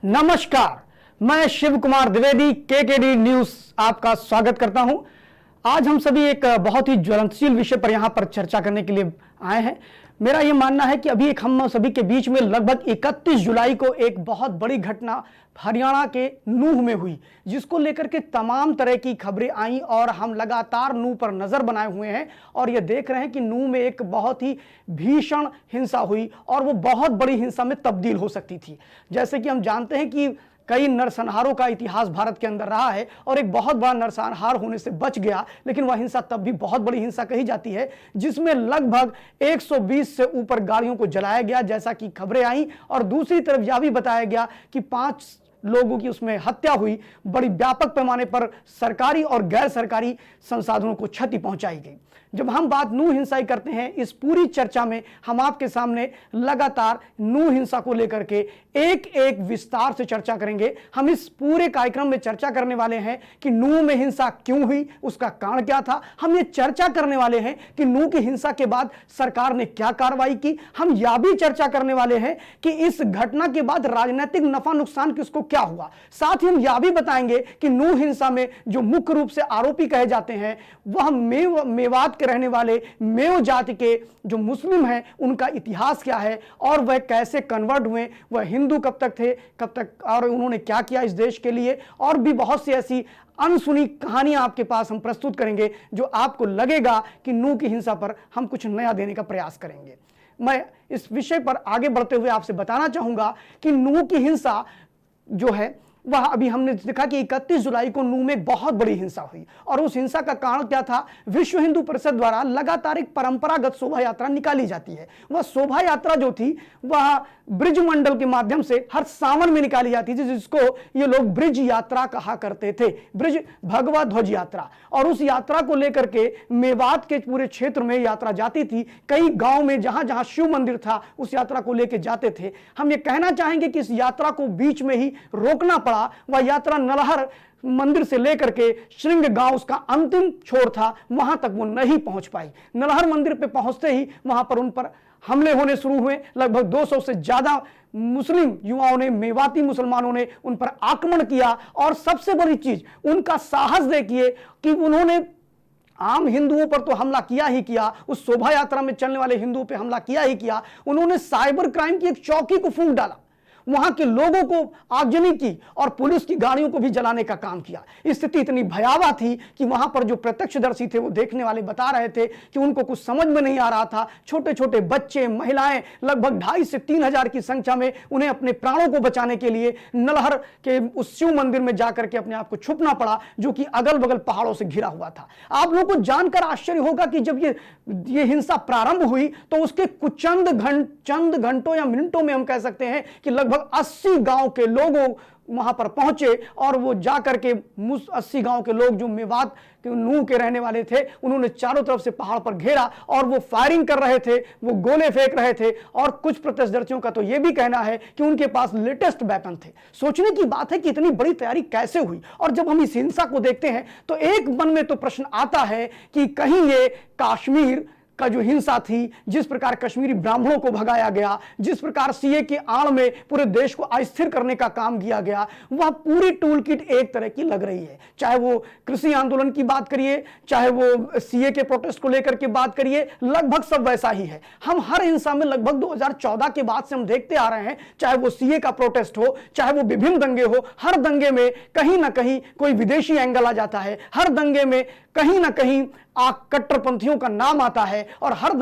नमस्कार, मैं Shiv Kumar Dwivedi KKD news आपका स्वागत करता हूं। आज हम सभी एक बहुत ही ज्वलनशील विषय पर यहां पर चर्चा करने के लिए आए हैं। मेरा यह मानना है कि अभी हम सभी के बीच में लगभग 31 जुलाई को एक बहुत बड़ी घटना हरियाणा के नूह में हुई, जिसको लेकर के तमाम तरह की खबरें आई और हम लगातार नूह पर नजर बनाए हुए हैं और ये देख रहे हैं कि नूह में एक बहुत ही भीषण हिंसा हुई और वो बहुत बड़ी हिंसा में तब्दील हो सकती थी। जैसे कि हम जानते हैं कि कई नरसंहारों का इतिहास भारत के अंदर रहा है और एक बहुत बड़ा नरसंहार होने से बच गया, लेकिन वह हिंसा तब भी बहुत बड़ी हिंसा कही जाती है, जिसमें लगभग 120 से ऊपर गाड़ियों को जलाया गया, जैसा कि खबरें आई। और दूसरी तरफ यह भी बताया गया कि 5 लोगों की उसमें हत्या हुई। बड़ी व्यापक पैमाने पर सरकारी और गैर सरकारी संसाधनों को क्षति पहुंचाई गई। जब हम बात नूह हिंसा की करते हैं, इस पूरी चर्चा में हम आपके सामने लगातार नूह हिंसा को लेकर के एक एक विस्तार से चर्चा करेंगे। हम इस पूरे कार्यक्रम में चर्चा करने वाले हैं कि नूह में हिंसा क्यों हुई, उसका कारण क्या था। हम ये चर्चा करने वाले हैं कि नूह की हिंसा के बाद सरकार ने क्या कार्रवाई की। हम यह भी चर्चा करने वाले हैं कि इस घटना के बाद राजनीतिक नफा नुकसान किसको क्या हुआ। साथ ही हम यह भी बताएंगे कि नूह हिंसा में जो मुख्य रूप से आरोपी कहे जाते हैं वह मेवात के रहने वाले मेव जाति के जो मुस्लिम हैं, उनका इतिहास क्या है और वह कैसे कन्वर्ट हुए, वह हिंदू कब तक थे, कब तक, और उन्होंने क्या किया इस देश के लिए। और भी बहुत सी ऐसी अनसुनी कहानियां आपके पास हम प्रस्तुत करेंगे जो आपको लगेगा कि नूह की हिंसा पर हम कुछ नया देने का प्रयास करेंगे। मैं इस विषय पर आगे बढ़ते हुए आपसे बताना चाहूंगा कि नूह की हिंसा जो है वह अभी हमने देखा कि 31 जुलाई को नूह में बहुत बड़ी हिंसा हुई और उस हिंसा का कारण क्या था। विश्व हिंदू परिषद द्वारा लगातार एक परंपरागत शोभा यात्रा निकाली जाती है। वह शोभा यात्रा जो थी वह ब्रिज मंडल के माध्यम से हर सावन में निकाली जाती थी, जिसको ये लोग ब्रिज यात्रा कहा करते थे, ब्रिज भगवा ध्वज यात्रा। और उस यात्रा को लेकर के मेवात के पूरे क्षेत्र में यात्रा जाती थी। कई गांव में जहां जहां शिव मंदिर था उस यात्रा को लेकर जाते थे। हम ये कहना चाहेंगे कि इस यात्रा को बीच में ही रोकना पड़ा। वह यात्रा नलहर मंदिर से लेकर के श्रृंग गांव, उसका अंतिम छोर था, वहां तक वो नहीं पहुंच पाई। नलहर मंदिर पे पहुंचते ही वहां पर उन पर हमले होने शुरू हुए। लगभग 200 से ज्यादा मुस्लिम युवाओं ने, मेवाती मुसलमानों ने उन पर आक्रमण किया। और सबसे बड़ी चीज उनका साहस देखिए कि उन्होंने आम हिंदुओं पर तो हमला किया ही किया, उस शोभा यात्रा में चलने वाले हिंदुओं पर हमला किया ही किया, उन्होंने साइबर क्राइम की एक चौकी को फूंक डाला, वहां के लोगों को आगजनी की और पुलिस की गाड़ियों को भी जलाने का काम किया। स्थिति इतनी भयावह थी कि वहां पर जो प्रत्यक्षदर्शी थे वो देखने वाले बता रहे थे कि उनको कुछ समझ में नहीं आ रहा था। छोटे छोटे बच्चे, महिलाएं, लगभग 2,500 से 3,000 की संख्या में उन्हें अपने प्राणों को बचाने के लिए नलहर के उस शिव मंदिर में जाकर के अपने आप को छुपना पड़ा, जो कि अगल बगल पहाड़ों से घिरा हुआ था। आप लोगों को जानकर आश्चर्य होगा कि जब ये हिंसा प्रारंभ हुई तो उसके कुछ चंद घंटों या मिनटों में हम कह सकते हैं कि लगभग 80 गांव के लोगों वहां पर पहुंचे और वो जाकर के 80 गांव के लोग जो मेवात के नूह के रहने वाले थे, उन्होंने चारों तरफ से पहाड़ पर घेरा और वो फायरिंग कर रहे थे, वो गोले फेंक रहे थे। और कुछ प्रत्यक्षदर्शियों का तो ये भी कहना है कि उनके पास लेटेस्ट वेपन थे। सोचने की बात है कि इतनी बड़ी तैयारी कैसे हुई। और जब हम इस हिंसा को देखते हैं तो एक मन में तो प्रश्न आता है कि कहीं ये कश्मीर का जो हिंसा थी, जिस प्रकार कश्मीरी ब्राह्मणों को भगाया गया, जिस प्रकार सीए की आड़ में पूरे देश को अस्थिर करने का काम किया गया, वह पूरी टूल किट एक तरह की लग रही है। चाहे वो कृषि आंदोलन की बात करिए, चाहे वो सीए के प्रोटेस्ट को लेकर के बात करिए, लगभग सब वैसा ही है। हम हर हिंसा में लगभग 2014 के बाद से हम देखते आ रहे हैं, चाहे वो सीए का प्रोटेस्ट हो, चाहे वो विभिन्न दंगे हो, हर दंगे में कहीं ना कहीं कोई विदेशी एंगल आ जाता है। हर दंगे में कहीं ना कहीं कट्टरपंथियों का नाम आता है और हर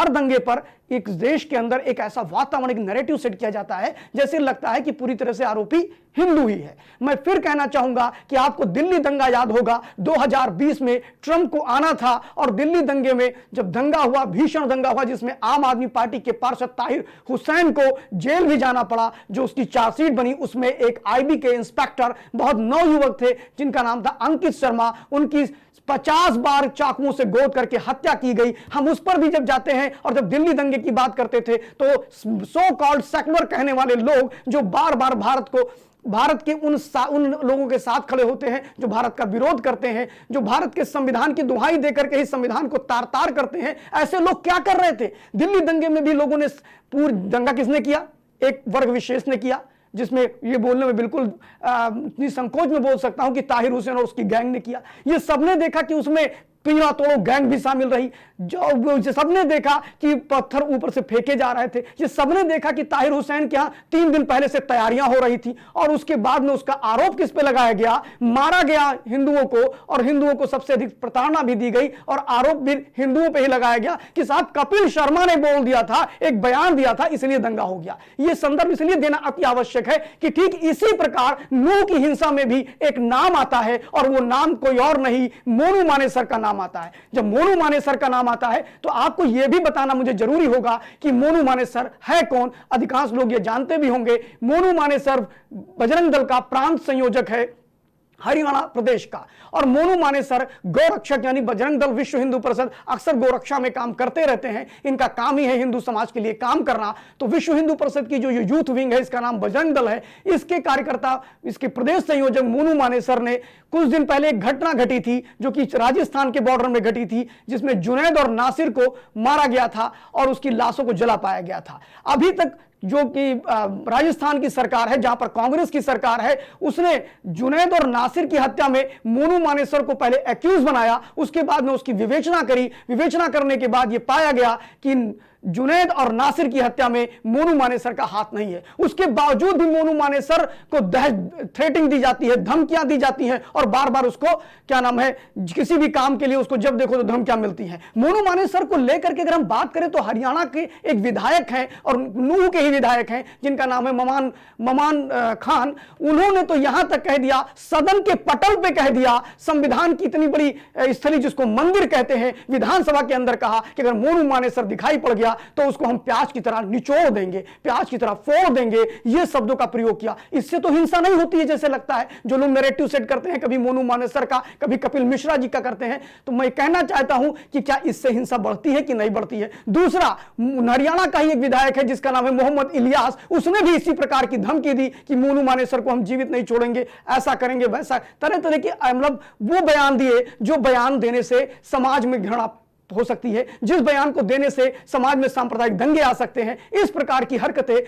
दंगे पर एक देश के अंदर एक ऐसा वातावरण, एक नैरेटिव सेट किया जाता है जैसे लगता है कि पूरी तरह से आरोपी हिंदू ही है। मैं फिर कहना चाहूंगा कि आपको दिल्ली दंगा याद होगा, 2020 में ट्रंप को आना था और दिल्ली दंगे में जब दंगा हुआ, भीषण दंगा हुआ, जिसमें आम आदमी पार्टी के पार्षद ताहिर हुसैन को जेल भी जाना पड़ा, जो उसकी चार्जशीट बनी, उसमें एक आईबी के इंस्पेक्टर, बहुत नौयुवक थे जिनका नाम था अंकित शर्मा, उनकी 50 बार चाकुओं से गोद करके हत्या की गई। हम उस पर भी जब जाते हैं और जब दिल्ली दंगे की बात करते थे तो सो कॉल्ड सेकुलर कहने वाले लोग जो बार बार भारत के उन लोगों के साथ खड़े होते हैं जो भारत का विरोध करते हैं, जो भारत के संविधान की दुहाई देकर के ही संविधान को तार तार करते हैं, ऐसे लोग क्या कर रहे थे। दिल्ली दंगे में भी लोगों ने, पूर्ण दंगा किसने किया? एक वर्ग विशेष ने किया, जिसमें ये बोलने में बिल्कुल निसंकोच में बोल सकता हूं कि ताहिर हुसैन और उसकी गैंग ने किया। ये सबने देखा कि उसमें पिंजरा तोड़ो गैंग भी शामिल रही, जो सबने देखा कि पत्थर ऊपर से फेंके जा रहे थे, ये सबने देखा कि ताहिर हुसैन के यहाँ 3 दिन पहले से तैयारियां हो रही थी और उसके बाद में उसका आरोप किस पे लगाया गया, मारा गया हिंदुओं को, और हिंदुओं को सबसे अधिक प्रताड़ना भी दी गई और आरोप भी हिंदुओं पे ही लगाया गया कि साहब कपिल शर्मा ने बोल दिया था, एक बयान दिया था, इसलिए दंगा हो गया। यह संदर्भ इसलिए देना अति आवश्यक है कि ठीक इसी प्रकार नूह की हिंसा में भी एक नाम आता है और वो नाम कोई और नहीं, मोनू मानेसर का नाम आता है। जब मोनू मानेसर का नाम आता है तो आपको यह भी बताना मुझे जरूरी होगा कि मोनू मानेसर है कौन। अधिकांश लोग यह जानते भी होंगे, मोनू मानेसर बजरंग दल का प्रांत संयोजक है हरियाणा प्रदेश का, और मोनू मानेसर गौरक्षक यानी बजरंग दल विश्व हिंदू परिषद अक्सर गौरक्षा में काम करते रहते हैं, इनका काम ही है हिंदू समाज के लिए काम करना। तो विश्व हिंदू परिषद की जो यूथ विंग है, इसका नाम बजरंग दल है, इसके कार्यकर्ता, इसके प्रदेश संयोजक मोनू मानेसर ने कुछ दिन पहले एक घटना घटी थी जो कि राजस्थान के बॉर्डर में घटी थी, जिसमें जुनैद और नासिर को मारा गया था और उसकी लाशों को जला पाया गया था। अभी तक जो कि राजस्थान की सरकार है, जहां पर कांग्रेस की सरकार है, उसने जुनैद और नासिर की हत्या में मोनू मानेसर को पहले एक्यूज बनाया, उसके बाद में उसकी विवेचना करी। विवेचना करने के बाद यह पाया गया कि जुनैद और नासिर की हत्या में मोनू मानेसर का हाथ नहीं है। उसके बावजूद भी मोनू मानेसर को थ्रेटिंग दी जाती है, धमकियां दी जाती हैं और बार बार उसको क्या नाम है, किसी भी काम के लिए उसको जब देखो तो धमकियां मिलती हैं। मोनू मानेसर को लेकर के अगर हम बात करें तो हरियाणा के एक विधायक हैं और नूह के ही विधायक हैं, जिनका नाम है ममान खान। उन्होंने तो यहां तक कह दिया, सदन के पटल पे कह दिया, संविधान की इतनी बड़ी स्थली जिसको मंदिर कहते हैं, विधानसभा के अंदर कहा कि अगर मोनू मानेसर दिखाई पड़ गया तो उसको हम प्याज की तरह निचोड़ देंगे, प्याज की तरह फोड़ देंगे, ये शब्दों का प्रयोग किया। इससे तो हिंसा नहीं होती है जैसे लगता है, जो लोग नैरेटिव सेट करते हैं, कभी मोनू मानेसर का, कभी कपिल मिश्रा जी का करते हैं। तो मैं कहना चाहता हूं कि क्या इससे हिंसा बढ़ती है कि नहीं बढ़ती है। दूसरा, हरियाणा का ही एक विधायक है जिसका नाम है मोहम्मद इलियास, उसने भी इसी प्रकार की धमकी दी कि मोनू मानेसर को हम जीवित नहीं छोड़ेंगे, ऐसा करेंगे, वैसा, तरह तरह के मतलब वो बयान दिए जो बयान देने से समाज में घृणा हो सकती है, जिस बयान को देने से समाज में सांप्रदायिक दंगे आ सकते हैं। इस प्रकार की हरकतें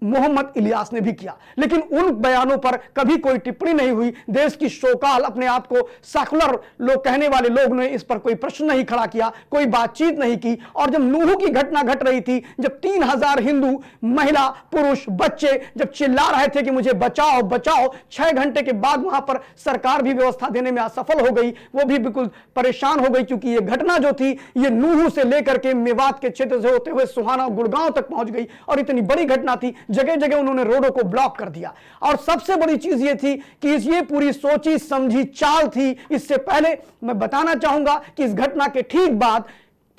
मोहम्मद इलियास ने भी किया, लेकिन उन बयानों पर कभी कोई टिप्पणी नहीं हुई। देश की शोकाल, अपने आप को सेकुलर लोग कहने वाले लोग ने इस पर कोई प्रश्न नहीं खड़ा किया, कोई बातचीत नहीं की। और जब नूह की घटना घट रही थी, जब 3000 हिंदू, महिला, पुरुष, बच्चे जब चिल्ला रहे थे कि मुझे बचाओ बचाओ, 6 घंटे के बाद वहां पर सरकार भी व्यवस्था देने में असफल हो गई, वो भी बिल्कुल परेशान हो गई, क्योंकि ये घटना जो थी ये नूह से लेकर के मेवात के क्षेत्र से होते हुए सुहाना, गुड़गांव तक पहुंच गई और इतनी बड़ी घटना थी, जगह जगह उन्होंने रोडों को ब्लॉक कर दिया। और सबसे बड़ी चीज ये थी कि ये पूरी सोची समझी चाल थी। इससे पहले मैं बताना चाहूंगा कि इस घटना के ठीक बाद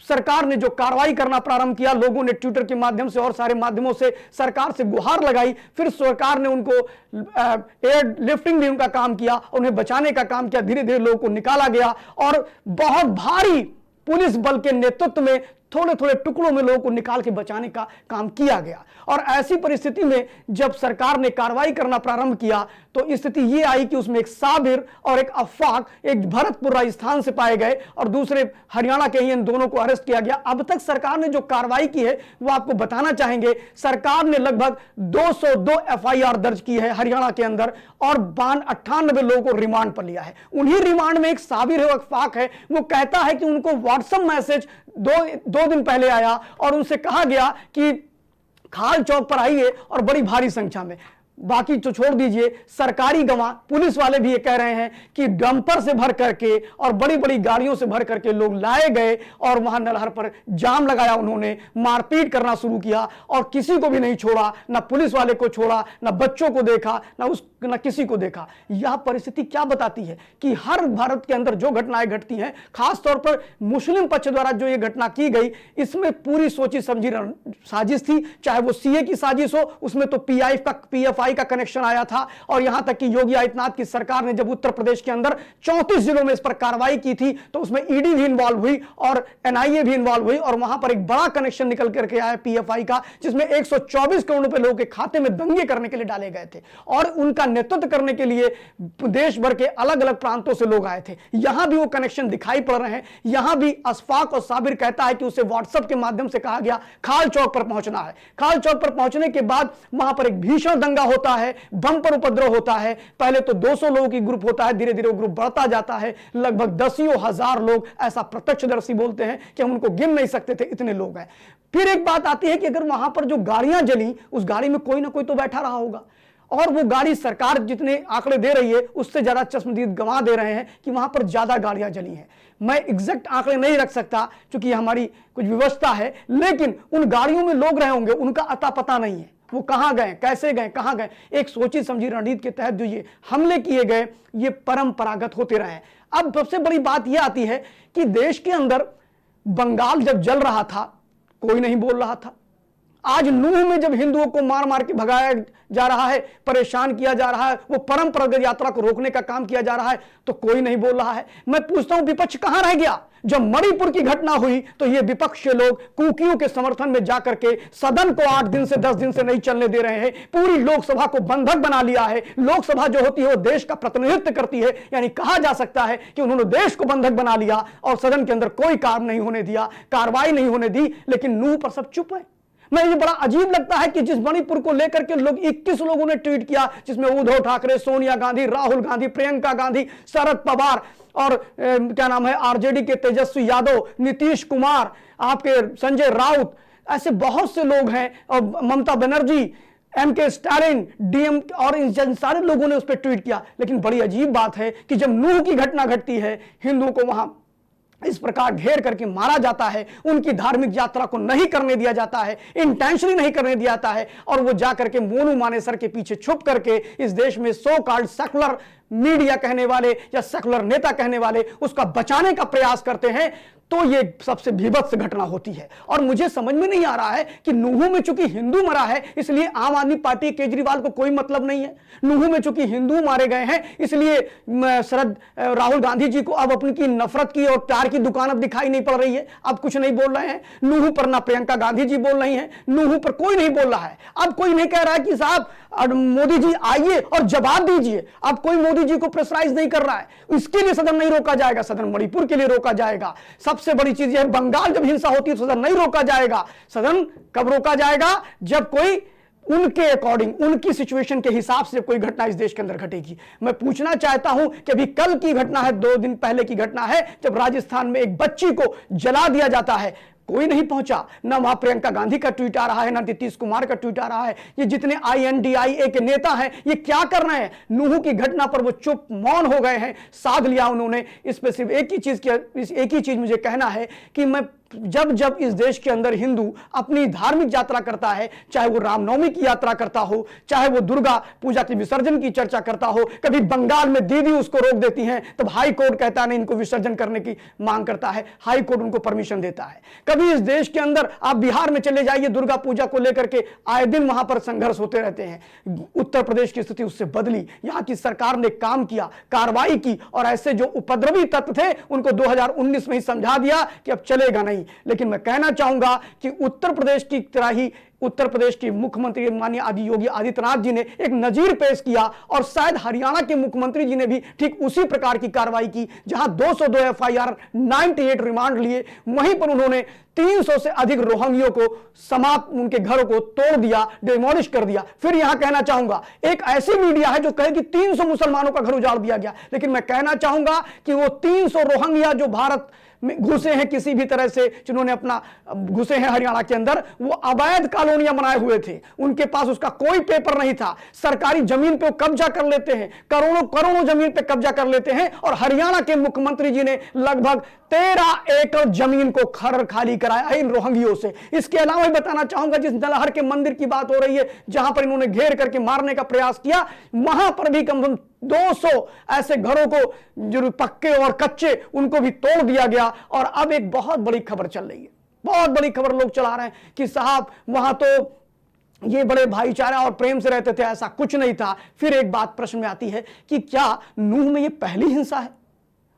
सरकार ने जो कार्रवाई करना प्रारंभ किया, लोगों ने ट्विटर के माध्यम से और सारे माध्यमों से सरकार से गुहार लगाई, फिर सरकार ने उनको एयर लिफ्टिंग भी उनका काम किया, उन्हें बचाने का काम किया, धीरे धीरे लोगों को निकाला गया और बहुत भारी पुलिस बल के नेतृत्व में थोड़े थोड़े टुकड़ों में लोगों को निकाल के बचाने का काम किया गया। और ऐसी परिस्थिति में जब सरकार ने कार्रवाई करना प्रारंभ किया तो स्थिति यह आई कि उसमें एक साबिर और एक अफाक, एक भरतपुर राजस्थान से पाए गए और दूसरे हरियाणा के ही, इन दोनों को अरेस्ट किया गया। अब तक सरकार ने जो कार्रवाई की है वो आपको बताना चाहेंगे। सरकार ने लगभग 202 एफआईआर दर्ज की है हरियाणा के अंदर और 98 लोगों को रिमांड पर लिया है। उन्हीं रिमांड में एक साबिर है, अफाक है, वो कहता है कि उनको व्हाट्सएप मैसेज दो दिन पहले आया और उनसे कहा गया कि खाल चौक पर आइए और बड़ी भारी संख्या में। बाकी तो छोड़ दीजिए, सरकारी गवाह, पुलिस वाले भी ये कह रहे हैं कि डंपर से भर करके और बड़ी बड़ी गाड़ियों से भर करके लोग लाए गए और वहां नलहर पर जाम लगाया, उन्होंने मारपीट करना शुरू किया और किसी को भी नहीं छोड़ा, ना पुलिस वाले को छोड़ा, ना बच्चों को देखा, ना किसी को देखा। यह परिस्थिति क्या बताती है कि हर भारत के अंदर जो घटनाएं घटती हैं, खासतौर पर मुस्लिम पक्ष द्वारा जो ये घटना की गई, इसमें पूरी सोची समझी साजिश थी। चाहे वो सीए की साजिश हो, उसमें तो पीएफआई का कनेक्शन आया था। और यहां तक कि योगी आदित्यनाथ की सरकार ने जब उत्तर प्रदेश के अंदर 34 जिलों में इस पर कार्रवाई की थी तो उसमें ईडी भी इन्वॉल्व हुई और एनआईए भी इन्वॉल्व हुई और वहां पर एक बड़ा कनेक्शन निकल करके आया पीएफआई का, जिसमें 124 करोड़ रुपए लोगों के खाते में दंगे करने के लिए डाले गए थे और उनका नेतृत्व करने के लिए देश भर के अलग अलग प्रांतों से लोग आए थे। यहां भी वो कनेक्शन दिखाई पड़ रहे हैं। यहां भी अशफाक और साबिर कहता है कि उसे व्हाट्सएप के माध्यम से कहा गया खाल चौक पर पहुंचना है। खाल चौक पर पहुंचने के बाद वहां पर एक भीषण दंगा होता होता है, बम पर उपद्रव होता है। पहले तो 200 लोगों की ग्रुप होता है, धीरे धीरे वो ग्रुप बढ़ता जाता है, लगभग 10,000 लोग, ऐसा प्रत्यक्षदर्शी बोलते हैं कि हम उनको गिन नहीं सकते थे, इतने लोग हैं। फिर एक बात आती है कि अगर वहां पर जो गाड़ियां जली, उस गाड़ी में कोई ना कोई तो बैठा रहा होगा, और वो गाड़ी सरकार जितने आंकड़े दे रही है उससे ज्यादा चश्मदीद गवाह दे रहे हैं कि वहां पर ज्यादा गाड़ियां जली हैं। मैं एग्जैक्ट आंकड़े नहीं रख सकता क्योंकि हमारी कुछ व्यवस्था है, लेकिन उन गाड़ियों में लोग रहे होंगे, उनका अता पता नहीं है, वो कहां गए, कैसे गए, कहां गए। एक सोची समझी रणनीति के तहत जो ये हमले किए गए, ये परंपरागत होते रहे। अब सबसे बड़ी बात यह आती है कि देश के अंदर बंगाल जब जल रहा था, कोई नहीं बोल रहा था। आज नूह में जब हिंदुओं को मार मार के भगाया जा रहा है, परेशान किया जा रहा है, वो परंपरागत यात्रा को रोकने का काम किया जा रहा है, तो कोई नहीं बोल रहा है। मैं पूछता हूं विपक्ष कहां रह गया? जब मणिपुर की घटना हुई तो ये विपक्ष के लोग कुकियों के समर्थन में जाकर के सदन को 8 दिन से 10 दिन से नहीं चलने दे रहे हैं, पूरी लोकसभा को बंधक बना लिया है। लोकसभा जो होती है वो देश का प्रतिनिधित्व करती है, यानी कहा जा सकता है कि उन्होंने देश को बंधक बना लिया और सदन के अंदर कोई काम नहीं होने दिया, कार्रवाई नहीं होने दी, लेकिन नूह पर सब चुप है। मैं ये बड़ा अजीब लगता है कि जिस मणिपुर को लेकर के लोग 21 लोगों ने ट्वीट किया, जिसमें उद्धव ठाकरे, सोनिया गांधी, राहुल गांधी, प्रियंका गांधी, शरद पवार और क्या नाम है आरजेडी के तेजस्वी यादव, नीतीश कुमार, आपके संजय राउत, ऐसे बहुत से लोग हैं, और Mamata Banerjee, MK Stalin, DM, और इन सारे लोगों ने उस पर ट्वीट किया। लेकिन बड़ी अजीब बात है कि जब नूह की घटना घटती है, हिंदुओं को वहां इस प्रकार घेर करके मारा जाता है, उनकी धार्मिक यात्रा को नहीं करने दिया जाता है, इंटेंशनली नहीं करने दिया जाता है, और वो जाकर के मोनू मानेसर के पीछे छुप करके इस देश में सो कॉल्ड सेकुलर मीडिया कहने वाले या सेकुलर नेता कहने वाले उसका बचाने का प्रयास करते हैं, तो ये सबसे भीभत्स घटना होती है। और मुझे समझ में नहीं आ रहा है कि नूह में चूंकि हिंदू मरा है इसलिए आम आदमी पार्टी केजरीवाल को कोई मतलब नहीं है। नूह में चूंकि हिंदू मारे गए हैं इसलिए राहुल गांधी जी को अब अपनी की नफरत की और प्यार की दुकान अब दिखाई नहीं पड़ रही है, अब कुछ नहीं बोल रहे हैं। नूह पर ना प्रियंका गांधी जी बोल रही हैं, नूह पर कोई नहीं बोल रहा है। अब कोई नहीं कह रहा है कि साहब मोदी जी आइए और जवाब दीजिए। अब कोई मोदी जी को प्रेशराइज नहीं कर रहा है, इसके लिए सदन नहीं रोका जाएगा, सदन मणिपुर के लिए रोका जाएगा। सबसे बड़ी चीज यह है, बंगाल जब हिंसा होती है तो सदन नहीं रोका जाएगा। सदन कब रोका जाएगा? जब कोई उनके अकॉर्डिंग, उनकी सिचुएशन के हिसाब से कोई घटना इस देश के अंदर घटेगी। मैं पूछना चाहता हूं कि अभी कल की घटना है, 2 दिन पहले की घटना है, जब राजस्थान में एक बच्ची को जला दिया जाता है, कोई नहीं पहुंचा। ना वहां प्रियंका गांधी का ट्वीट आ रहा है, ना नीतीश कुमार का ट्वीट आ रहा है। ये जितने INDIA के नेता हैं ये क्या कर रहे हैं? नूह की घटना पर वो चुप मौन हो गए हैं, साध लिया उन्होंने। इस पर सिर्फ एक ही चीज मुझे कहना है कि मैं जब इस देश के अंदर हिंदू अपनी धार्मिक यात्रा करता है, चाहे वो रामनवमी की यात्रा करता हो, चाहे वो दुर्गा पूजा के विसर्जन की चर्चा करता हो, कभी बंगाल में दीदी उसको रोक देती हैं तब हाई कोर्ट कहता नहीं इनको विसर्जन करने की मांग करता है, हाई कोर्ट उनको परमिशन देता है। कभी इस देश के अंदर आप बिहार में चले जाइए, दुर्गा पूजा को लेकर के आए दिन वहां पर संघर्ष होते रहते हैं। उत्तर प्रदेश की स्थिति उससे बदली, यहां की सरकार ने काम किया, कार्रवाई की, और ऐसे जो उपद्रवी तत्व थे उनको 2019 में ही समझा दिया कि अब चलेगा नहीं। लेकिन मैं कहना चाहूंगा कि उत्तर प्रदेश की तरह ही उत्तर प्रदेश के मुख्यमंत्री माननीय आदि योगी आदित्यनाथ जी ने एक नजीर पेश किया, और शायद हरियाणा के मुख्यमंत्री जी ने भी ठीक उसी प्रकार की कार्रवाई की। जहां 202 FIR, 98 रिमांड लिए, वहीं पर उन्होंने 300 से अधिक रोहिंग्यों को समाप्त, उनके घरों को तोड़ दिया, डिमोलिश कर दिया। फिर यहां कहना चाहूंगा, एक ऐसी मीडिया है जो कहे कि 300 मुसलमानों का घर उजाड़ दिया गया, लेकिन मैं कहना चाहूंगा कि वो 300 रोहिंग्या जो भारत में घुसे हैं किसी भी तरह से, जिन्होंने अपना घुसे हैं हरियाणा के अंदर, वो अवैध कॉलोनियां बनाए हुए थे, उनके पास उसका कोई पेपर नहीं था, सरकारी जमीन पे वो कब्जा कर लेते हैं, करोड़ों करोड़ों जमीन पे कब्जा कर लेते हैं। और हरियाणा के मुख्यमंत्री जी ने लगभग 13 एकड़ जमीन को खाली कराया है इन रोहिंग्यों से। इसके अलावा भी बताना चाहूंगा, जिस नलहर के मंदिर की बात हो रही है, जहां पर इन्होंने घेर करके मारने का प्रयास किया, वहां पर भी कम से कम 200 ऐसे घरों को, जो पक्के और कच्चे, उनको भी तोड़ दिया गया। और अब एक बहुत बड़ी खबर चल रही है, बहुत बड़ी खबर लोग चला रहे हैं कि साहब वहां तो ये बड़े भाईचारा और प्रेम से रहते थे, ऐसा कुछ नहीं था। फिर एक बात प्रश्न में आती है कि क्या नूह में ये पहली हिंसा है?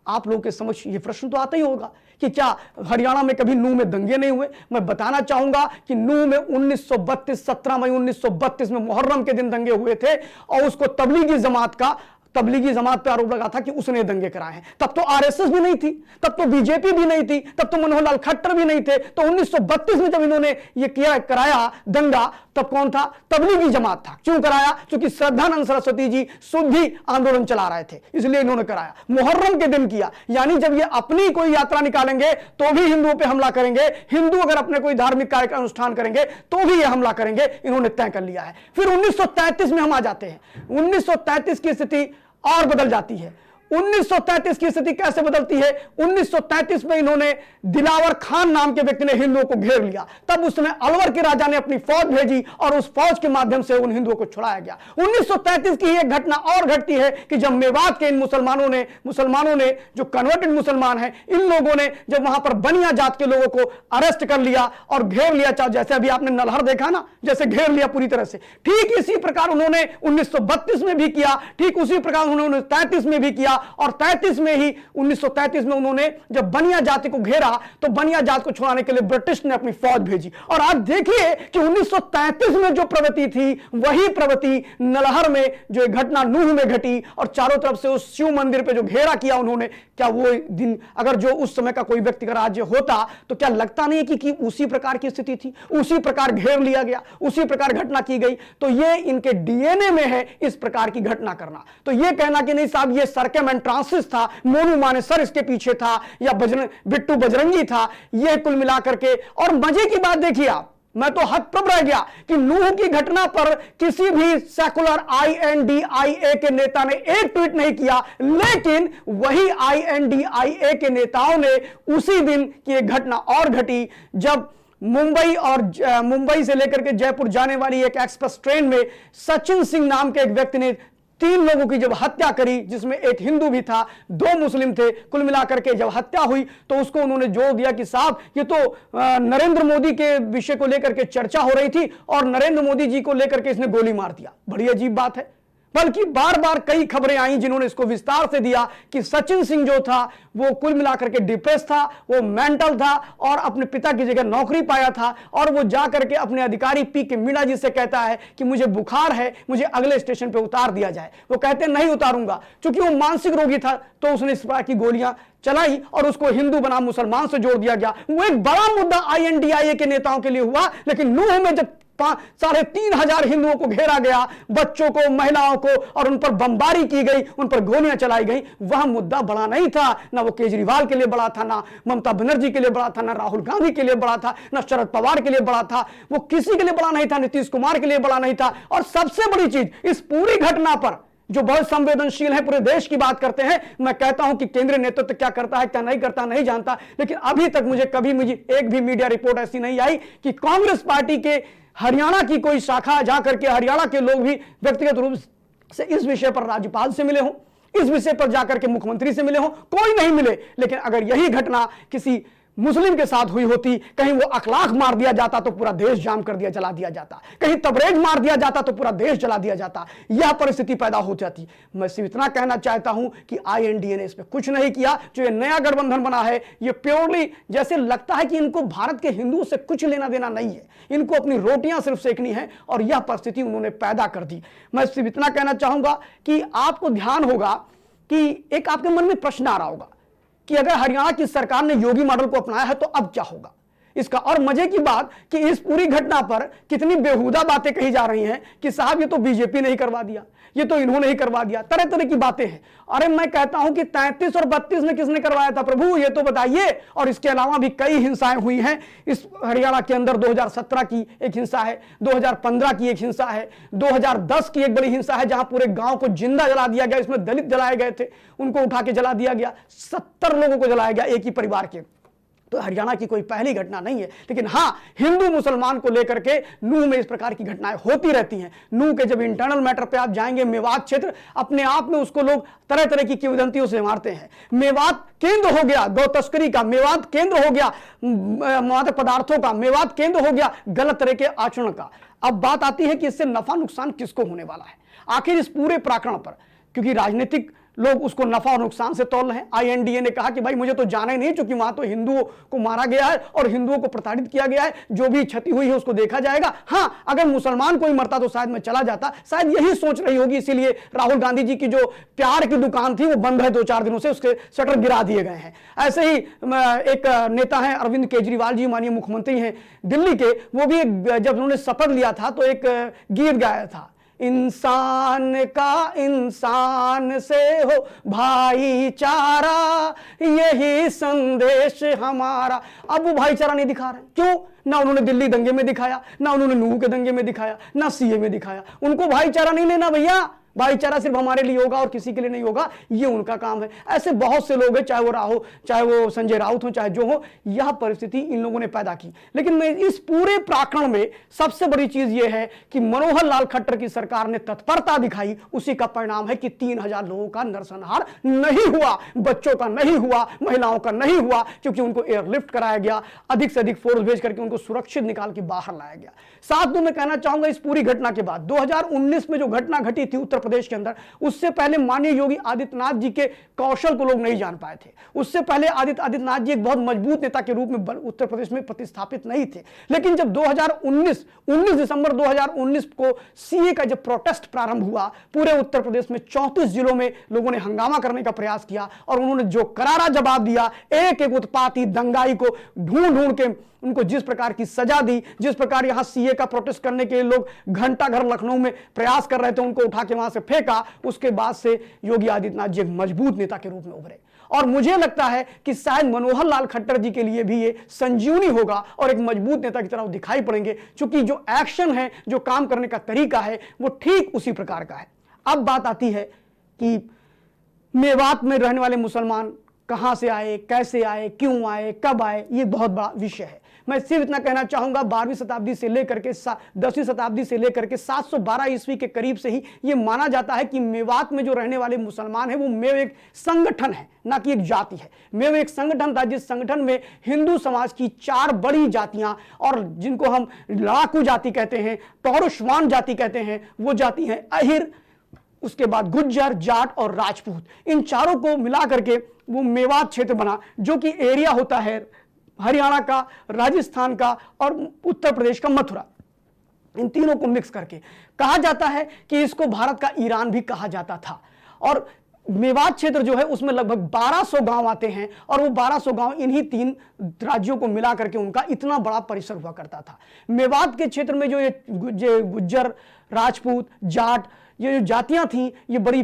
आप लोगों के समझ ये प्रश्न तो आता ही होगा कि क्या हरियाणा में कभी नूह में दंगे नहीं हुए? मैं बताना चाहूंगा कि नूह में 1932 17 मई 1932 में मुहर्रम के दिन दंगे हुए थे, और उसको तबलीगी जमात का तबलीगी जमात पे आरोप लगा था कि उसने दंगे कराए हैं। तब तो आरएसएस भी नहीं थी, तब तो बीजेपी भी नहीं थी, तब तो मनोहर लाल खट्टर भी नहीं थे। तो 1932 में जब इन्होंने ये कराया दंगा, तब कौन था? तबलीगी जमात था। क्यों कराया? क्योंकि श्रद्धानंद सरस्वती जी शुद्धि आंदोलन चला रहे थे, इसलिए इन्होंने कराया। मुहर्रम के दिन किया, यानी जब ये अपनी कोई यात्रा निकालेंगे तो भी हिंदुओं पे हमला करेंगे, हिंदू अगर अपने कोई धार्मिक कार्यक्रम अनुष्ठान करेंगे तो भी ये हमला करेंगे, इन्होंने तय कर लिया है। फिर 1933 में हम आ जाते हैं। 1933 की स्थिति और बदल जाती है। 1933 की स्थिति कैसे बदलती है? 1933 में इन्होंने दिलावर खान नाम के व्यक्ति ने हिंदुओं को घेर लिया। तब उस समय अलवर के राजा ने अपनी फौज भेजी और उस फौज के माध्यम से उन हिंदुओं को छुड़ाया गया। 1933 की एक घटना और घटती है कि जब मेवात के इन मुसलमानों ने जो कन्वर्टेड मुसलमान हैं, इन लोगों ने जब वहां पर बनिया जात के लोगों को अरेस्ट कर लिया और घेर लिया, चाहे जैसे अभी आपने नलहर देखा ना, जैसे घेर लिया पूरी तरह से, ठीक इसी प्रकार उन्होंने 1932 में भी किया, ठीक उसी प्रकार उन्होंने 1933 में भी किया। और 33 में ही 1933 में उन्होंने जब बनिया जाति को घेरा तो बनिया जाति को छुड़ाने के लिए ब्रिटिश ने अपनी फौज भेजी। और आज देखिए कि 1933 में जो प्रवृत्ति थी वही प्रवृत्ति नलहर में जो घटना नूह में घटी और चारों तरफ से उस शिव मंदिर पे जो घेरा किया उन्होंने, क्या वो दिन अगर जो उस समय का कोई व्यक्ति का राज्य होता तो क्या लगता नहीं है कि उसी प्रकार की स्थिति थी, उसी प्रकार घेर लिया गया, उसी प्रकार घटना की गई। तो ये इनके डीएनए में है इस प्रकार की घटना करना। तो ये कहना कि नहीं साहब ये सरकम एंड ट्रांसिस था, मोनू मानेसर इसके पीछे था, या बिट्टू बजरंगी था, ये कुल मिलाकर के। और मजे की बात देखिए आप, मैं तो हतप्रभ रह गया कि नूह की घटना पर किसी भी सेकुलर INDIA के नेता ने एक ट्वीट नहीं किया, लेकिन वही INDIA के नेताओं ने उसी दिन की एक घटना और घटी जब मुंबई से लेकर के जयपुर जाने वाली एक एक्सप्रेस ट्रेन में सचिन सिंह नाम के एक व्यक्ति ने 3 लोगों की जब हत्या करी, जिसमें एक हिंदू भी था, 2 मुस्लिम थे, कुल मिलाकर के जब हत्या हुई तो उसको उन्होंने जोर दिया कि साहब ये तो नरेंद्र मोदी के विषय को लेकर के चर्चा हो रही थी और नरेंद्र मोदी जी को लेकर के इसने गोली मार दिया। बड़ी अजीब बात है। बल्कि बार बार कई खबरें आई जिन्होंने इसको विस्तार से दिया कि सचिन सिंह जो था वो कुल मिलाकर के डिप्रेस था, वो मेंटल था और अपने पिता की जगह नौकरी पाया था। और वो जाकर के अपने अधिकारी पी.के. मीणा जी से कहता है कि मुझे बुखार है, मुझे अगले स्टेशन पे उतार दिया जाए। वो कहते हैं नहीं उतारूंगा, क्योंकि वो मानसिक रोगी था। तो उसने इस प्रकार की गोलियां चलाई और उसको हिंदू बना मुसलमान से जोड़ दिया गया। वो एक बड़ा मुद्दा INDIA के नेताओं के लिए हुआ। लेकिन नूह में जब 3,500 हिंदुओं को घेरा गया, बच्चों को, महिलाओं को, और उन पर बमबारी की गई, उन पर गोलियां चलाई गई, वह मुद्दा बड़ा नहीं था। ना वो केजरीवाल के लिए बड़ा था, ना ममता बनर्जी के लिए बड़ा था, ना राहुल गांधी के लिए बड़ा था, ना शरद पवार के लिए बड़ा था, वो किसी के लिए बड़ा नहीं था, नीतीश कुमार के लिए बड़ा नहीं था। और सबसे बड़ी चीज इस पूरी घटना पर जो बहुत संवेदनशील है, पूरे देश की बात करते हैं। मैं कहता हूं कि केंद्रीय नेतृत्व क्या करता है क्या नहीं करता नहीं जानता, लेकिन अभी तक मुझे एक भी मीडिया रिपोर्ट ऐसी नहीं आई कि कांग्रेस पार्टी के हरियाणा की कोई शाखा जाकर के हरियाणा के लोग भी व्यक्तिगत रूप से इस विषय पर राज्यपाल से मिले हों, इस विषय पर जाकर के मुख्यमंत्री से मिले हों, कोई नहीं मिले। लेकिन अगर यही घटना किसी मुस्लिम के साथ हुई होती, कहीं वो अखलाक मार दिया जाता तो पूरा देश जाम कर दिया, जला दिया जाता, कहीं तबरेज मार दिया जाता तो पूरा देश जला दिया जाता, यह परिस्थिति पैदा हो जाती। मैं सिर्फ इतना कहना चाहता हूं कि INDA ने इसमें कुछ नहीं किया। जो ये नया गठबंधन बना है, ये प्योरली जैसे लगता है कि इनको भारत के हिंदुओं से कुछ लेना देना नहीं है, इनको अपनी रोटियां सिर्फ सेकनी है, और यह परिस्थिति उन्होंने पैदा कर दी। मैं सिर्फ इतना कहना चाहूंगा कि आपको ध्यान होगा कि एक आपके मन में प्रश्न आ रहा होगा कि अगर हरियाणा की सरकार ने योगी मॉडल को अपनाया है तो अब क्या होगा इसका। और मजे की बात कि इस पूरी घटना पर कितनी बेहुदा बातें कही जा रही हैं कि साहब ये तो बीजेपी ने ही करवा दिया, ये तो इन्होंने ही करवा दिया, तरह तरह की बातें हैं। अरे मैं कहता हूं कि 33 और 32 में किसने करवाया था प्रभु, ये तो बताइए। और इसके अलावा भी कई हिंसाएं हुई हैं इस हरियाणा के अंदर। 2017 की एक हिंसा है, 2015 की एक हिंसा है, 2010 की एक बड़ी हिंसा है जहां पूरे गांव को जिंदा जला दिया गया। इसमें दलित जलाए गए थे, उनको उठा के जला दिया गया, 70 लोगों को जलाया गया एक ही परिवार के। तो हरियाणा की कोई पहली घटना नहीं है। लेकिन हां, हिंदू मुसलमान को लेकर के नूह में इस प्रकार की घटनाएं होती रहती हैं। नूह के जब इंटरनल मैटर पे आप जाएंगे, मेवात क्षेत्र अपने आप में उसको लोग तरह तरह की किंवदंतियों से मारते हैं। मेवात केंद्र हो गया गौ तस्करी का, मेवात केंद्र हो गया मादक पदार्थों का, मेवात केंद्र हो गया गलत तरह के आचरण का। अब बात आती है कि इससे नफा नुकसान किसको होने वाला है आखिर इस पूरे प्रकरण पर, क्योंकि राजनीतिक लोग उसको नफा और नुकसान से तौल रहे हैं। आईएनडीए ने कहा कि भाई मुझे तो जाना ही नहीं, क्योंकि वहां तो हिंदुओं को मारा गया है और हिंदुओं को प्रताड़ित किया गया है, जो भी क्षति हुई है उसको देखा जाएगा। हां, अगर मुसलमान कोई मरता तो शायद मैं चला जाता, शायद यही सोच रही होगी, इसीलिए राहुल गांधी जी की जो प्यार की दुकान थी वो बंद है 2-4 दिनों से, उसके शटर गिरा दिए गए हैं। ऐसे ही एक नेता है अरविंद केजरीवाल जी, माननीय मुख्यमंत्री हैं दिल्ली के, वो भी जब उन्होंने शपथ लिया था तो एक गीत गाया था, इंसान का इंसान से हो भाईचारा, यही संदेश हमारा। अब वो भाईचारा नहीं दिखा रहे, क्यों? ना उन्होंने दिल्ली दंगे में दिखाया, ना उन्होंने नूह के दंगे में दिखाया, ना सीए में दिखाया। उनको भाईचारा नहीं लेना भैया, भाईचारा सिर्फ हमारे लिए होगा और किसी के लिए नहीं होगा, ये उनका काम है। ऐसे बहुत से लोग हैं, चाहे वो संजय राउत हो, चाहे जो हो, यह परिस्थिति इन लोगों ने पैदा की। लेकिन मैं इस पूरे प्रकरण में सबसे बड़ी चीज यह है कि मनोहर लाल खट्टर की सरकार ने तत्परता दिखाई, उसी का परिणाम है कि 3000 लोगों का नरसंहार नहीं हुआ, बच्चों का नहीं हुआ, महिलाओं का नहीं हुआ, क्योंकि उनको एयरलिफ्ट कराया गया, अधिक से अधिक फोर्स भेज करके उनको सुरक्षित निकाल के बाहर लाया गया। साथ में मैं कहना चाहूंगा, इस पूरी घटना के बाद 2019 में जो घटना घटी थी उत्तर प्रदेश के अंदर, उससे पहले माननीय योगी आदित्यनाथ जी के कौशल को लोग नहीं जान पाए थे। उससे पहले आदित्यनाथ जी एक बहुत मजबूत नेता के रूप में उत्तर प्रदेश में प्रतिस्थापित नहीं थे। लेकिन जब 19 दिसंबर 2019 को सीए का जब प्रोटेस्ट प्रारंभ हुआ, पूरे उत्तर प्रदेश में 34 जिलों में लोगों ने हंगामा करने का प्रयास किया और उन्होंने जो करारा जवाब दिया, एक एक उत्पाती दंगाई को ढूंढ के उनको जिस प्रकार की सजा दी, जिस प्रकार यहां सीए का प्रोटेस्ट करने के लिए लोग घंटा घर लखनऊ में प्रयास कर रहे थे, उनको उठा के वहां से फेंका, उसके बाद से योगी आदित्यनाथ जी एक मजबूत नेता के रूप में उभरे। और मुझे लगता है कि शायद मनोहर लाल खट्टर जी के लिए भी ये संजीवनी होगा और एक मजबूत नेता की तरह दिखाई पड़ेंगे, क्योंकि जो एक्शन है, जो काम करने का तरीका है, वो ठीक उसी प्रकार का है। अब बात आती है कि मेवात में रहने वाले मुसलमान कहां से आए, कैसे आए, क्यों आए, कब आए, ये बहुत बड़ा विषय है। मैं सिर्फ इतना कहना चाहूंगा, 12वीं शताब्दी से लेकर के 10वीं शताब्दी से लेकर के 712 ईस्वी के करीब से ही ये माना जाता है कि मेवात में जो रहने वाले मुसलमान हैं वो मेव एक संगठन है, ना कि एक जाति है। मेव एक संगठन था, जिस संगठन में हिंदू समाज की 4 बड़ी जातियां, और जिनको हम लड़ाकू जाति कहते हैं, पौरुषवान जाति कहते हैं, वो जाति हैं अहिर, उसके बाद गुज्जर, जाट और राजपूत। इन चारों को मिला करके वो मेवात क्षेत्र बना, जो कि एरिया होता है हरियाणा का, राजस्थान का और उत्तर प्रदेश का मथुरा। इन तीनों को मिक्स करके कहा जाता है कि इसको भारत का ईरान भी कहा जाता था। और मेवात क्षेत्र जो है उसमें लगभग 1200 गांव आते हैं, और वो 1200 गांव इन्हीं 3 राज्यों को मिला करके उनका इतना बड़ा परिसर हुआ करता था। मेवात के क्षेत्र में जो ये गुज्जर, राजपूत, जाट, ये जो जातियां थी, ये बड़ी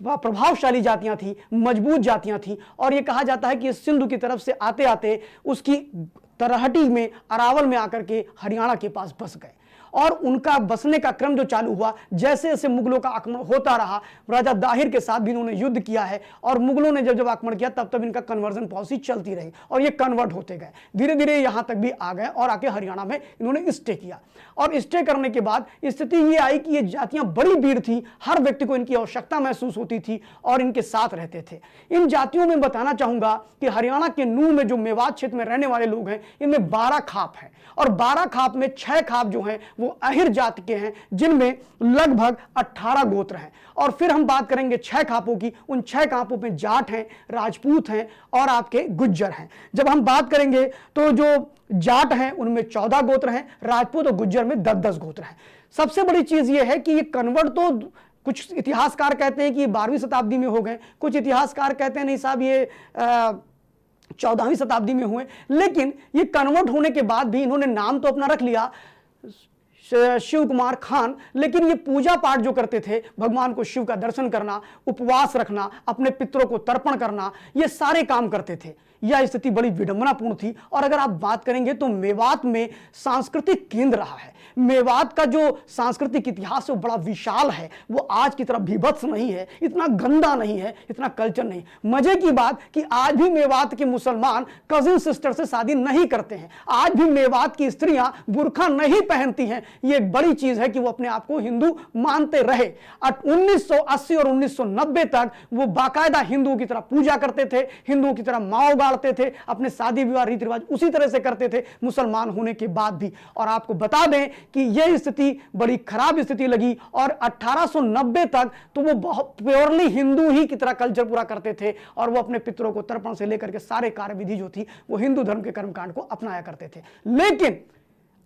प्रभावशाली जातियां थी, मजबूत जातियां थी। और यह कहा जाता है कि सिंधु की तरफ से आते आते उसकी तरहटी में, अरावल में आकर के हरियाणा के पास बस गए। और उनका बसने का क्रम जो चालू हुआ, जैसे जैसे मुगलों का आक्रमण होता रहा, राजा दाहिर के साथ भी इन्होंने युद्ध किया है, और मुगलों ने जब जब आक्रमण किया तब तब इनका कन्वर्जन पॉलिसी चलती रही, और ये कन्वर्ट होते गए, धीरे धीरे यहां तक भी आ गए और आके हरियाणा में इन्होंने स्टे किया। और स्टे करने के बाद स्थिति ये आई कि ये जातियां बड़ी वीर थी, हर व्यक्ति को इनकी आवश्यकता महसूस होती थी और इनके साथ रहते थे। इन जातियों में बताना चाहूंगा कि हरियाणा के नूह में जो मेवात क्षेत्र में रहने वाले लोग हैं, इनमें 12 खाप हैं, और 12 खाप में 6 खाप जो हैं वो अहिर जाति के हैं, जिनमें लगभग 18 गोत्र हैं। और फिर हम बात करेंगे 6 खापों की। उन 6 खापों में जाट हैं, राजपूत हैं और आपके गुज्जर हैं। जब हम बात करेंगे तो जो जाट हैं उनमें 14 गोत्र हैं, राजपूत और गुज्जर में 10-10 गोत्र हैं। सबसे बड़ी चीज यह है कि ये कन्वर्ट तो कुछ इतिहासकार कहते हैं कि 12वीं शताब्दी में हो गए, कुछ इतिहासकार कहते हैं नहीं साहब ये 14वीं शताब्दी में हुए। लेकिन ये कन्वर्ट होने के बाद भी इन्होंने नाम तो अपना रख लिया शिव कुमार खान, लेकिन ये पूजा पाठ जो करते थे, भगवान को शिव का दर्शन करना, उपवास रखना, अपने पितरों को तर्पण करना, ये सारे काम करते थे। यह स्थिति बड़ी विडंबनापूर्ण थी। और अगर आप बात करेंगे तो मेवात में सांस्कृतिक केंद्र रहा है। मेवात का जो सांस्कृतिक इतिहास है वो बड़ा विशाल है, वो आज की तरह भीभत्स नहीं है, इतना गंदा नहीं है, इतना कल्चर नहीं। मजे की बात कि आज भी मेवात के मुसलमान कजिन सिस्टर से शादी नहीं करते हैं, आज भी मेवात की स्त्रियां बुर्खा नहीं पहनती हैं। ये एक बड़ी चीज है कि वो अपने आप को हिंदू मानते रहे। 1980 और 1990 तक वो बाकायदा हिंदुओं की तरह पूजा करते थे, हिंदुओं की तरह माओ बिगाड़ते थे, अपने शादी विवाह रीति रिवाज उसी तरह से करते थे मुसलमान होने के बाद भी। और आपको बता दें कि यह स्थिति बड़ी खराब स्थिति लगी और 1890 तक तो वो बहुत प्योरली हिंदू ही की तरह कल्चर पूरा करते थे और वो अपने पितरों को तर्पण से लेकर के सारे कार्यविधि जो थी वो हिंदू धर्म के कर्मकांड को अपनाया करते थे। लेकिन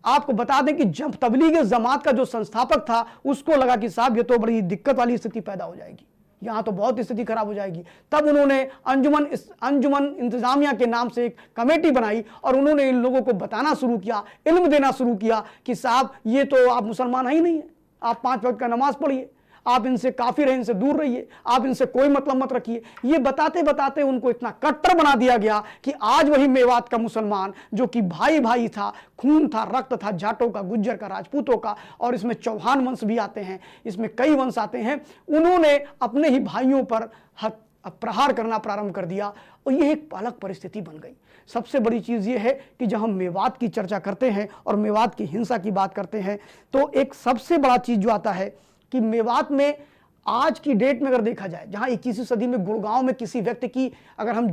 आपको बता दें कि जब तबलीग जमात का जो संस्थापक था उसको लगा कि साहब ये तो बड़ी दिक्कत वाली स्थिति पैदा हो जाएगी, यहां तो बहुत स्थिति खराब हो जाएगी। तब उन्होंने अंजुमन इंतजामिया के नाम से एक कमेटी बनाई और उन्होंने इन लोगों को बताना शुरू किया, इल्म देना शुरू किया कि साहब ये तो आप मुसलमान ही नहीं है, आप 5 वक्त का नमाज पढ़िए, आप इनसे काफिर हैं, इनसे दूर रहिए, आप इनसे कोई मतलब मत रखिए। ये बताते बताते उनको इतना कट्टर बना दिया गया कि आज वही मेवात का मुसलमान जो कि भाई भाई था, खून था, रक्त था, जाटों का, गुज्जर का, राजपूतों का, और इसमें चौहान वंश भी आते हैं, इसमें कई वंश आते हैं, उन्होंने अपने ही भाइयों पर प्रहार करना प्रारंभ कर दिया और यह एक अलग परिस्थिति बन गई। सबसे बड़ी चीज यह है कि जब हम मेवात की चर्चा करते हैं और मेवात की हिंसा की बात करते हैं तो एक सबसे बड़ा चीज जो आता है कि मेवात में आज की डेट में अगर देखा जाए, जहां 21वीं सदी में गुड़गांव में किसी व्यक्ति की अगर हम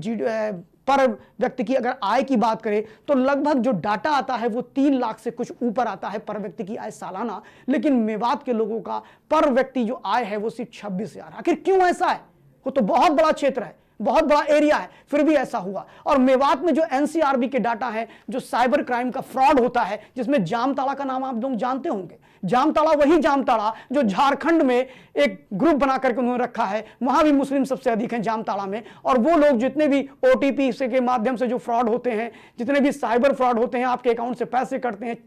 पर व्यक्ति की अगर आय की बात करें तो लगभग जो डाटा आता है वो 3 लाख से कुछ ऊपर आता है पर व्यक्ति की आय सालाना। लेकिन मेवात के लोगों का पर व्यक्ति जो आय है वो सिर्फ 26,000। आखिर क्यों ऐसा है? वो तो बहुत बड़ा क्षेत्र है, बहुत बड़ा एरिया है, फिर भी ऐसा हुआ। और मेवात में जो एनसीआरबी के डाटा है, जो साइबर क्राइम का फ्रॉड होता है, जिसमें जामताड़ा का नाम आप लोग जानते होंगे। जामताड़ा वही जामताड़ा जो झारखंड में एक ग्रुप बना करके उन्होंने रखा है, वहां भी मुस्लिम सबसे अधिक हैं जामताड़ा में। और वो लोग जितने भी ओटीपी से के माध्यम से जो फ्रॉड होते हैं, जितने भी साइबर फ्रॉड होते हैं, आपके अकाउंट से पैसे कटते हैं,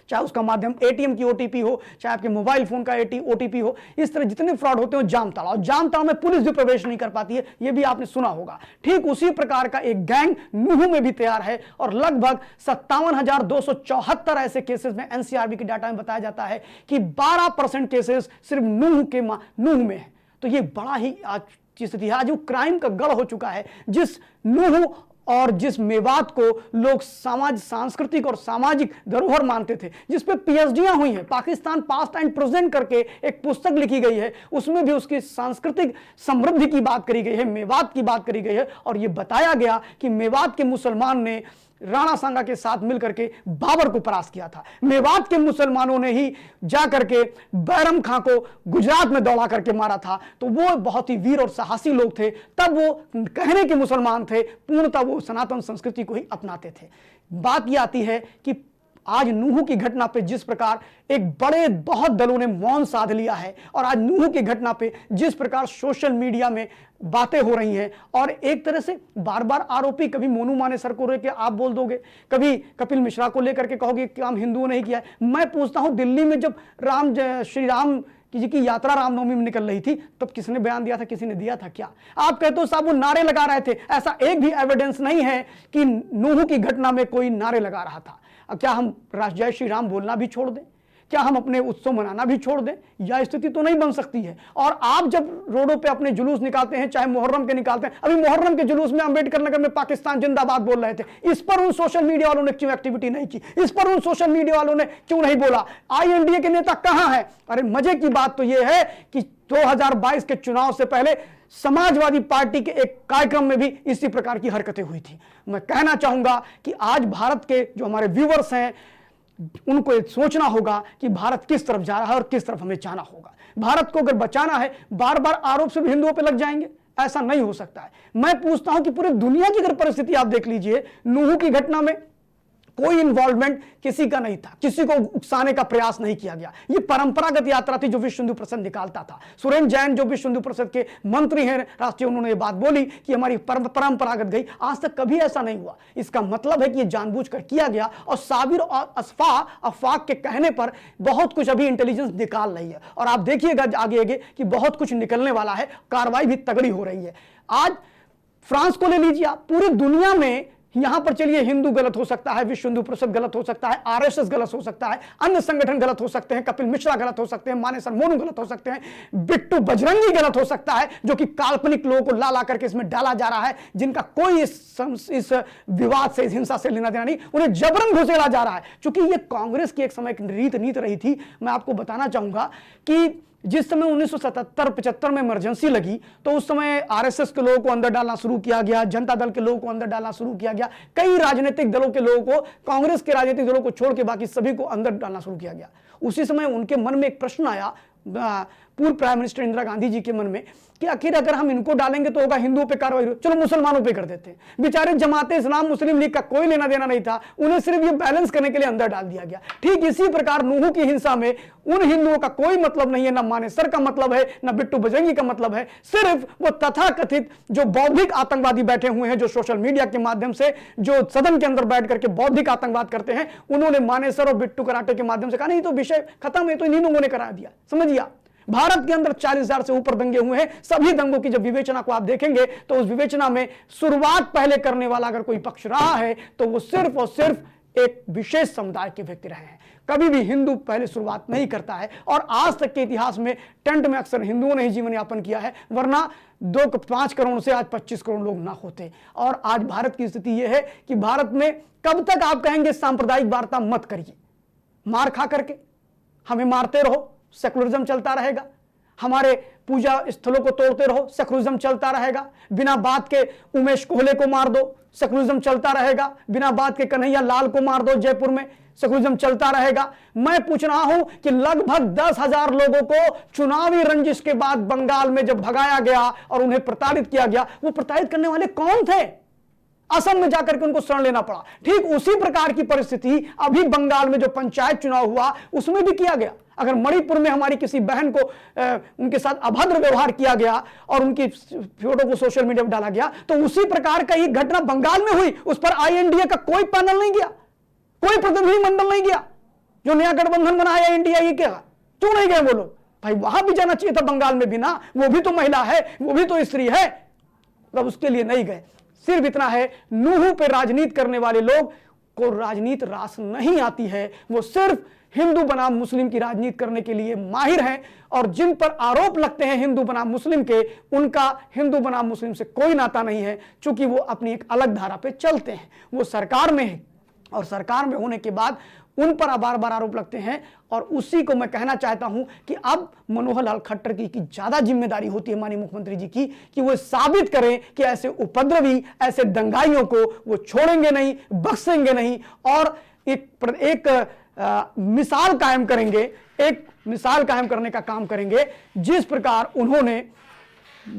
चाहे उसका माध्यम एटीएम की ओटीपी हो, चाहे आपके मोबाइल फोन का ओटीपी हो, इस तरह जितने फ्रॉड होते हैं जामताड़ा, और जामताड़ा में पुलिस भी प्रवेश नहीं कर पाती है, यह भी आपने सुना होगा। ठीक उसी प्रकार का एक गैंग नूह में भी तैयार है और लगभग 57,274 ऐसे केसेस में एनसीआरबी के डाटा में बताया जाता है कि 12% केसेस सिर्फ नूह में है। तो ये बड़ा ही आज की स्थिति है। आज वो क्राइम का गढ़ हो चुका है, जिस नूह और जिस मेवात को लोग सांस्कृतिक और सामाजिक धरोहर मानते थे, जिस पे पीएचडियां हुई हैं, पाकिस्तान पास्ट एंड प्रेजेंट करके एक पुस्तक लिखी गई है, उसमें भी उसकी सांस्कृतिक समृद्धि की बात करी गई है, मेवात की बात करी गई है। और यह बताया गया कि मेवात के मुसलमान ने राणा सांगा के साथ मिलकर के बाबर को परास्त किया था। मेवात के मुसलमानों ने ही जाकर के बैरम खां को गुजरात में दौड़ा करके मारा था। तो वो बहुत ही वीर और साहसी लोग थे। तब वो कहने के मुसलमान थे, पूर्णतः वो सनातन संस्कृति को ही अपनाते थे। बात यह आती है कि आज नूह की घटना पे जिस प्रकार एक बड़े बहुत दलों ने मौन साध लिया है और आज नूह की घटना पे जिस प्रकार सोशल मीडिया में बातें हो रही हैं और एक तरह से बार बार आरोपी, कभी मोनू मानेसर को लेकर आप बोल दोगे, कभी कपिल मिश्रा को लेकर के कहोगे कि काम हिंदुओं ने ही किया है। मैं पूछता हूं, दिल्ली में जब श्री राम जी की यात्रा रामनवमी में निकल रही थी तब किसने बयान दिया था? किसी ने दिया था क्या? आप कहते हो साहब वो नारे लगा रहे थे, ऐसा एक भी एविडेंस नहीं है कि नूह की घटना में कोई नारे लगा रहा था। क्या हम जय श्री राम बोलना भी छोड़ दें? क्या हम अपने उत्सव मनाना भी छोड़ दें? यह स्थिति तो नहीं बन सकती है। और आप जब रोडों पे अपने जुलूस निकालते हैं, चाहे मुहर्रम के निकालते हैं, अभी मुहर्रम के जुलूस में अंबेडकर नगर में पाकिस्तान जिंदाबाद बोल रहे थे, इस पर उन सोशल मीडिया वालों ने क्यों एक्टिविटी नहीं की? इस पर उन सोशल मीडिया वालों ने क्यों नहीं बोला? आईएनडीए के नेता कहां है? अरे मजे की बात तो यह है कि 2022 के चुनाव से पहले समाजवादी पार्टी के एक कार्यक्रम में भी इसी प्रकार की हरकतें हुई थी। मैं कहना चाहूंगा कि आज भारत के जो हमारे व्यूअर्स हैं उनको ये सोचना होगा कि भारत किस तरफ जा रहा है और किस तरफ हमें जाना होगा। भारत को अगर बचाना है, बार बार आरोप से हिंदुओं पे लग जाएंगे, ऐसा नहीं हो सकता है। मैं पूछता हूं कि पूरी दुनिया की अगर परिस्थिति आप देख लीजिए, नूह की घटना में कोई इन्वॉल्वमेंट किसी का नहीं था, किसी को उकसाने का प्रयास नहीं किया गया। ये परंपरागत यात्रा थी जो विश्व हिंदू परिषद निकालता था। सुरेंद्र जैन जो विश्व हिंदू परिषद के मंत्री हैं राष्ट्रीय, उन्होंने ये बात बोली कि हमारी परंपरागत गई। आज तक कभी ऐसा नहीं हुआ। इसका मतलब है कि ये जानबूझकर किया गया और साबिर और अफवाक के कहने पर बहुत कुछ अभी इंटेलिजेंस निकाल रही है और आप देखिएगा आगे आगे कि बहुत कुछ निकलने वाला है, कार्रवाई भी तगड़ी हो रही है। आज फ्रांस को ले लीजिए आप, पूरी दुनिया में यहां पर चलिए हिंदू गलत हो सकता है, विश्व हिंदू परिषद गलत हो सकता है, आरएसएस गलत हो सकता है, अन्य संगठन गलत हो सकते हैं, कपिल मिश्रा गलत हो सकते हैं, मानेसर मोनू गलत हो सकते हैं, बिट्टू बजरंगी गलत हो सकता है, जो कि काल्पनिक लोगों को ला करके इसमें डाला जा रहा है, जिनका कोई इस विवाद से, इस हिंसा से लेना देना नहीं, उन्हें जबरन घुसेड़ा जा रहा है। चूंकि यह कांग्रेस की एक समय नीत रही थी। मैं आपको बताना चाहूंगा कि जिस समय 1977-75 में इमरजेंसी लगी तो उस समय आरएसएस के लोगों को अंदर डालना शुरू किया गया, जनता दल के लोगों को अंदर डालना शुरू किया गया, कई राजनीतिक दलों के लोगों को, कांग्रेस के राजनीतिक दलों को छोड़ के बाकी सभी को अंदर डालना शुरू किया गया। उसी समय उनके मन में एक प्रश्न आया, पूर्व प्राइम मिनिस्टर इंदिरा गांधी जी के मन में, कि आखिर अगर हम इनको डालेंगे तो होगा हिंदुओं पे कार्रवाई, चलो मुसलमानों पे कर देते हैं। बेचारे जमाते इस्लाम मुस्लिम लीग का कोई लेना देना नहीं था, उन्हें सिर्फ ये बैलेंस करने के लिए अंदर डाल दिया गया। ठीक इसी प्रकार नूह की हिंसा में उन हिंदुओं का कोई मतलब नहीं है, ना मानेसर का मतलब है, ना बिट्टू बजरंगी का मतलब है, सिर्फ वो तथाकथित जो बौद्धिक आतंकवादी बैठे हुए हैं, जो सोशल मीडिया के माध्यम से, जो सदन के अंदर बैठ करके बौद्धिक आतंकवाद करते हैं, उन्होंने मानेसर और बिट्टू कराटे के माध्यम से कहा नहीं तो विषय खत्म है, तो इन्हीं लोगों ने करा दिया। समझिए, भारत के अंदर 40,000 से ऊपर दंगे हुए हैं। सभी दंगों की जब विवेचना को आप देखेंगे तो उस विवेचना में शुरुआत पहले करने वाला अगर कोई पक्ष रहा है तो वो सिर्फ और सिर्फ एक विशेष समुदाय के व्यक्ति रहे हैं। कभी भी हिंदू पहले शुरुआत नहीं करता है, और आज तक के इतिहास में टेंट में अक्सर हिंदुओं ने ही जीवन यापन किया है, वरना 5 करोड़ से आज 25 करोड़ लोग ना होते। और आज भारत की स्थिति यह है कि भारत में कब तक आप कहेंगे सांप्रदायिक वार्ता मत करिए, मार खा करके हमें मारते रहो, सेकुलरिज्म चलता रहेगा, हमारे पूजा स्थलों को तोड़ते रहो, सेकुलरिज्म चलता रहेगा, बिना बात के उमेश कोहले को मार दो, सेकुलरिज्म चलता रहेगा, बिना बात के कन्हैया लाल को मार दो जयपुर में, सेकुलरिज्म चलता रहेगा। मैं पूछ रहा हूं कि लगभग 10,000 लोगों को चुनावी रंजिश के बाद बंगाल में जब भगाया गया और उन्हें प्रताड़ित किया गया, वो प्रताड़ित करने वाले कौन थे? असम में जाकर के उनको शरण लेना पड़ा। ठीक उसी प्रकार की परिस्थिति अभी बंगाल में जो पंचायत चुनाव हुआ उसमें भी किया गया। अगर मणिपुर में हमारी किसी बहन को उनके साथ अभद्र व्यवहार किया गया और उनकी फोटो को सोशल मीडिया पर डाला गया, तो उसी प्रकार का ही घटना बंगाल में हुई। उस पर आईएनडीए का कोई पैनल नहीं गया, कोई प्रतिनिधि मंडल नहीं गया। जो नया गठबंधन बनाया इंडिया, ये क्या, क्यों नहीं गए वो लोग? भाई वहां भी जाना चाहिए था, बंगाल में भी ना, वो भी तो महिला है, वो भी तो स्त्री है, तब उसके लिए नहीं गए। सिर्फ इतना है, नूह पे राजनीति करने वाले लोग को राजनीति रास नहीं आती है, वो सिर्फ हिंदू बनाम मुस्लिम की राजनीति करने के लिए माहिर हैं, और जिन पर आरोप लगते हैं हिंदू बनाम मुस्लिम के, उनका हिंदू बनाम मुस्लिम से कोई नाता नहीं है, क्योंकि वो अपनी एक अलग धारा पे चलते हैं। वो सरकार में है और सरकार में होने के बाद उन पर बार बार आरोप लगते हैं। और उसी को मैं कहना चाहता हूं कि अब मनोहर लाल खट्टर की ज्यादा जिम्मेदारी होती है माननीय मुख्यमंत्री जी की, कि वो साबित करें कि ऐसे उपद्रवी, ऐसे दंगाइयों को वो छोड़ेंगे नहीं, बख्शेंगे नहीं, और एक मिसाल कायम करेंगे, एक मिसाल कायम करने का काम करेंगे, जिस प्रकार उन्होंने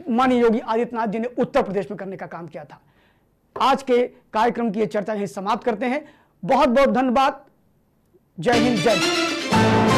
माननीय योगी आदित्यनाथ जी ने उत्तर प्रदेश में करने का काम किया था। आज के कार्यक्रम की ये चर्चा यहीं समाप्त करते हैं। बहुत बहुत धन्यवाद। जय हिंद, जय भारत।